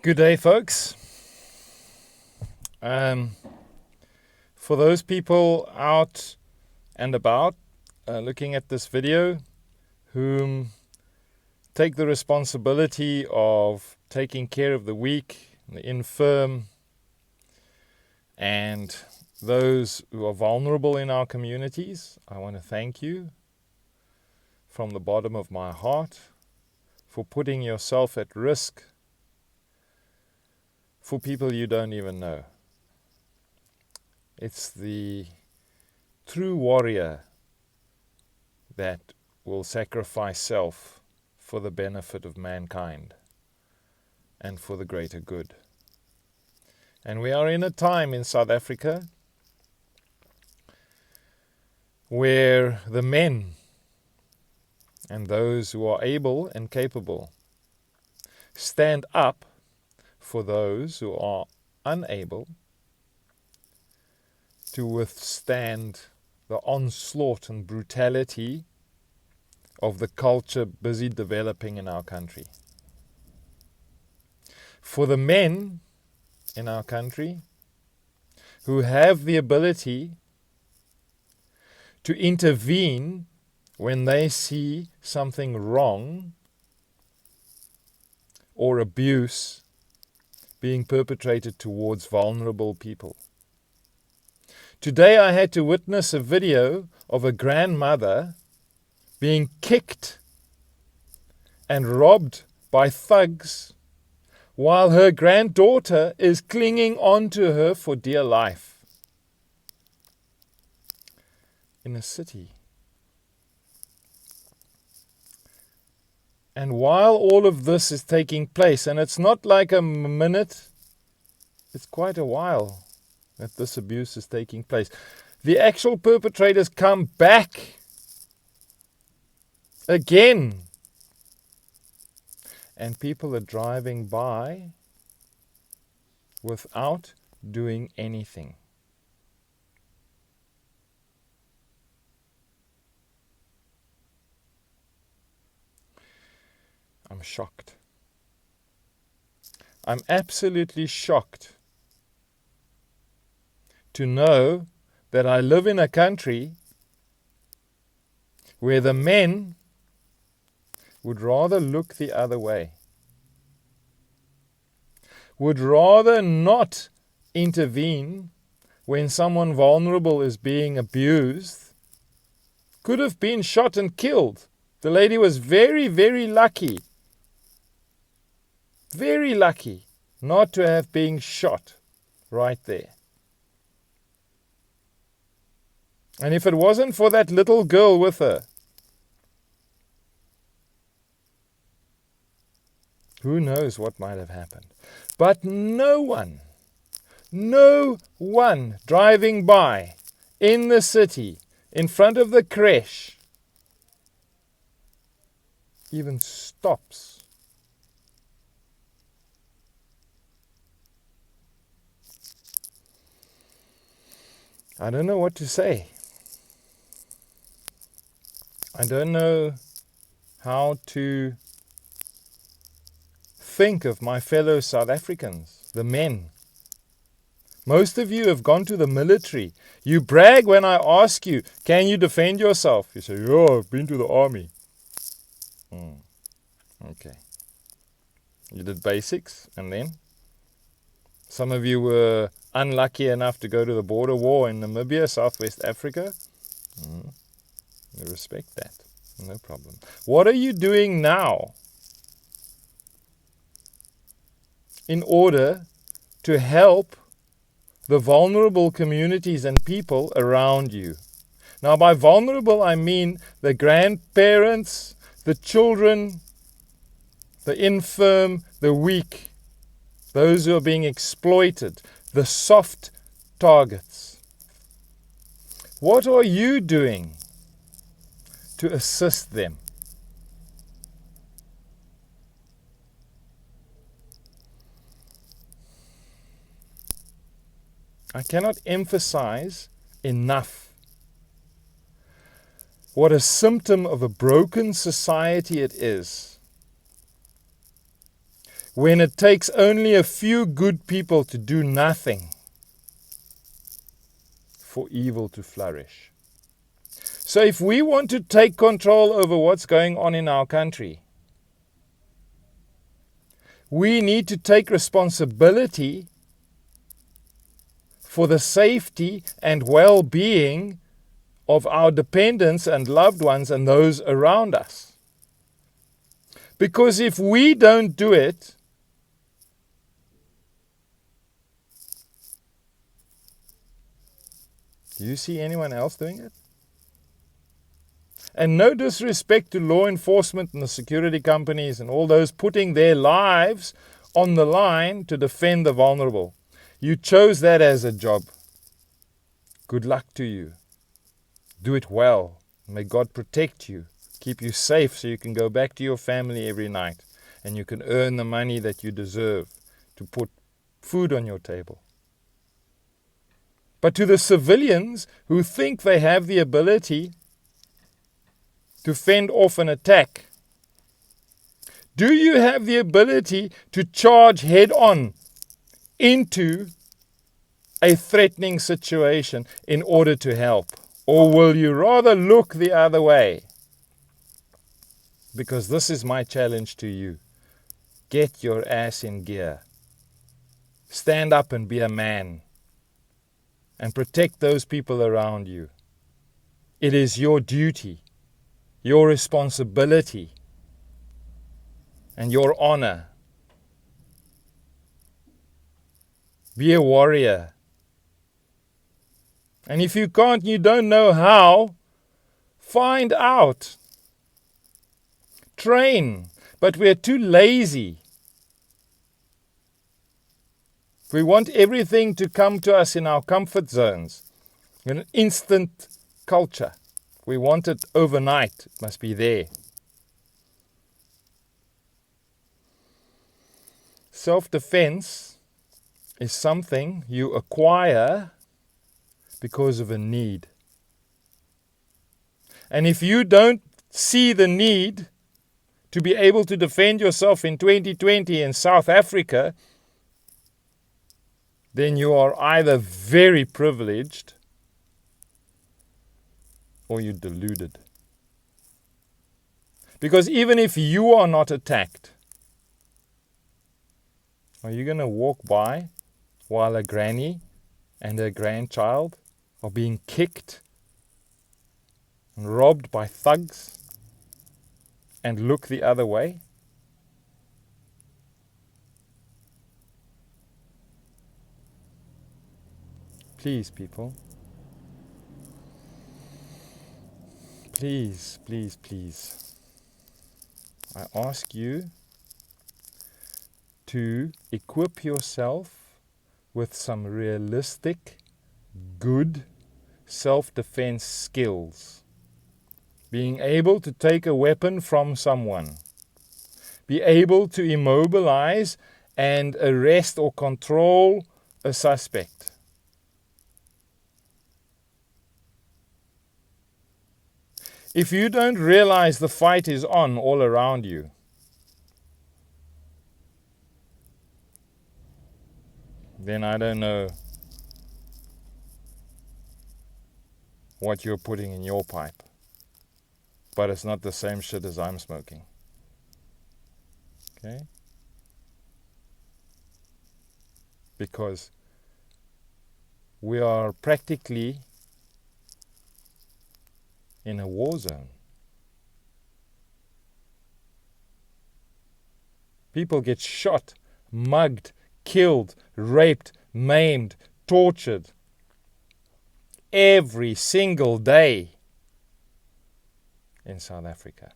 Good day, folks. For those people out and about looking at this video whom take the responsibility of taking care of the weak, the infirm, and those who are vulnerable in our communities, I want to thank you from the bottom of my heart for putting yourself at risk for people you don't even know. It's the true warrior that will sacrifice self for the benefit of mankind and for the greater good. And we are in a time in South Africa where the men and those who are able and capable stand up for those who are unable to withstand the onslaught and brutality of the culture busy developing in our country. For the men in our country who have the ability to intervene when they see something wrong or abuse being perpetrated towards vulnerable people. Today I had to witness a video of a grandmother being kicked and robbed by thugs while her granddaughter is clinging on to her for dear life in a city. And while all of this is taking place, and it's not like a minute, it's quite a while that this abuse is taking place, the actual perpetrators come back again. And people are driving by without doing anything. I'm shocked. I'm absolutely shocked to know that I live in a country where the men would rather look the other way, would rather not intervene when someone vulnerable is being abused, could have been shot and killed. The lady was very, very lucky not to have been shot right there. And if it wasn't for that little girl with her, who knows what might have happened. But no one driving by in the city, in front of the creche, even stops. I don't know what to say. I don't know how to think of my fellow South Africans, the men. Most of you have gone to the military. You brag when I ask you, can you defend yourself? You say, yeah, I've been to the army. Okay. You did basics, and then? Some of you were unlucky enough to go to the border war in Namibia, Southwest Africa. We respect that. No problem. What are you doing now in order to help the vulnerable communities and people around you? Now, by vulnerable, I mean the grandparents, the children, the infirm, the weak, those who are being exploited, the soft targets. What are you doing to assist them? I cannot emphasize enough what a symptom of a broken society it is when it takes only a few good people to do nothing for evil to flourish. So if we want to take control over what's going on in our country, we need to take responsibility for the safety and well-being of our dependents and loved ones and those around us. Because if we don't do it, do you see anyone else doing it? And no disrespect to law enforcement and the security companies and all those putting their lives on the line to defend the vulnerable. You chose that as a job. Good luck to you. Do it well. May God protect you, keep you safe so you can go back to your family every night and you can earn the money that you deserve to put food on your table. But to the civilians who think they have the ability to fend off an attack, do you have the ability to charge head on into a threatening situation in order to help? Or will you rather look the other way? Because this is my challenge to you. Get your ass in gear. Stand up and be a man. And protect those people around you. It is your duty, your responsibility, and your honor. Be a warrior. And if you can't, you don't know how, find out. Train. But we're too lazy. We want everything to come to us in our comfort zones. In an instant culture. We want it overnight. It must be there. Self-defense is something you acquire because of a need. And if you don't see the need to be able to defend yourself in 2020 in South Africa, then you are either very privileged or you're deluded. Because even if you are not attacked, are you going to walk by while a granny and her grandchild are being kicked and robbed by thugs and look the other way? Please, people. Please, please, please. I ask you to equip yourself with some realistic, good self-defense skills. Being able to take a weapon from someone. Be able to immobilize and arrest or control a suspect. If you don't realize the fight is on all around you, then I don't know what you're putting in your pipe. But it's not the same shit as I'm smoking. Okay? Because we are practically in a war zone. People get shot, mugged, killed, raped, maimed, tortured every single day in South Africa.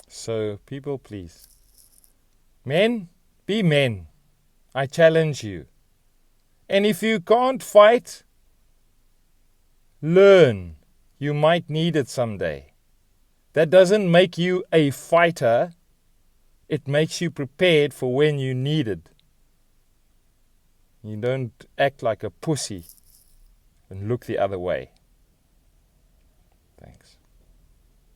So, people, please. Men, be men. I challenge you. And if you can't fight, learn. You might need it someday. That doesn't make you a fighter. It makes you prepared for when you need it. You don't act like a pussy and look the other way.